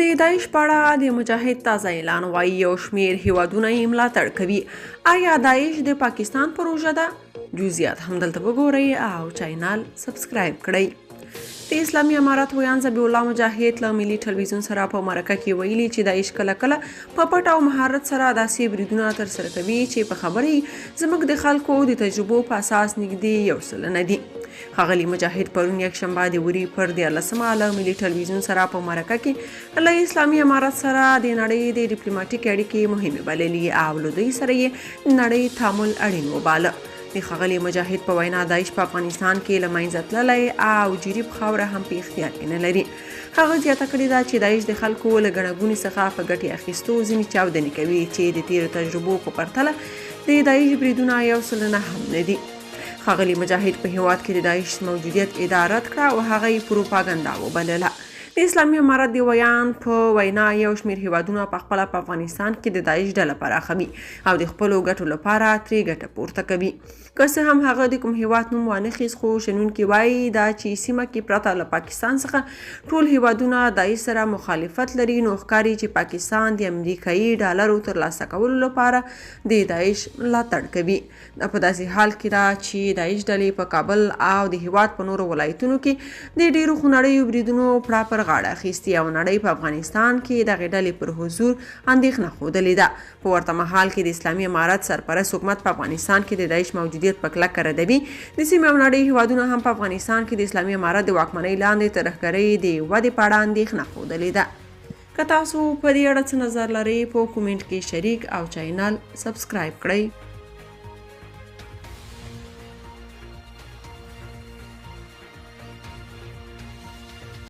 د داعش په اړه د مجاهد تازه اعلان وایي یو شمېر هیوادونه یې ملاتړ کوي. آیا داعش د پاکستان پروژه ده؟ جزئیات همدلته وګورئ او چینل سبسکرایب کړئ. د اسلامي امارت ویان ذبیح الله مجاهد له ملي ټلویزیون سره په مرکه کې ویلي چې داعش کله کله په پټ او مهارت سره داسې بریدونه ترسره کوي چې په خبرې زموږ د خلکو د تجربو په اساس نږدې 1 سلنه دي. ښاغلي مجاهد پرون یکشنبه د وري پر 14 له ملي ټلویزیون سره په مرکه کې له اسلامي امارت سره د نړۍ د ډیپلوماټیک اړیکې مهمې بللې او له دوی سره یې نړۍ تعامل اړین وباله. د ښاغلي مجاهد په وینا داعش په افغانستان کې له منځه تللی او جریب خاوره هم په اختیار کې نه لري. هغه زیاته کړې ده چې داعش د خلکو له ګڼه ګوڼې څخه په ګټې اخیستو ځینې چاودنې کوي چې د تیرو تجربو په پرتله د داعش بریدونه 1 سلنه هم نه دي. ښاغلي مجاهد په هیواد کې د داعش موجودیت ادعا رد کړه او هغه یې پروپاګنډا وبلله. د اسلامي امارت د ویان په وینا یو شمېر هیوادونه په خپله په افغانستان کې د داعش ډله پراخوي او د خپلو ګټو لپاره ترې ګټه پورته کوي. که څه هم هغه د کوم هیواد نوم وانخیست، خو شنونکي وایي دا چې سیمه کې پرته له پاکستان څخه ټول هیوادونه داعش سره مخالفت لري، نو ښکاري چې پاکستان د امریکایي ډالرو ترلاسه کولو لپاره د داعش ملاتړ کوي. دا په داسې حال کې ده چې داعش ډلې په کابل او د هیواد په نورو ولایتونو کې د ډیرو خونړیو بریدونو پړه پر غاړه اخیستي او نړۍ په افغانستان کې دغې ډلې پر حضور اندېښنه ښودلې ده. په ورته مهال کې د اسلامي امارت سرپرست حکومت په افغانستان کې د داعش موجودیت په کلکه ردوي. د سیمې او نړۍ هیوادونه هم په افغانستان کې د اسلامي امارت د واکمنۍ لاندې ترهګرۍ د ودې په اړه اندېښنه ښودلې ده. که تاسو په دې اړه څه نظر لرئ په کومنټ کې شریک او چینل سبسکرایب کړئ.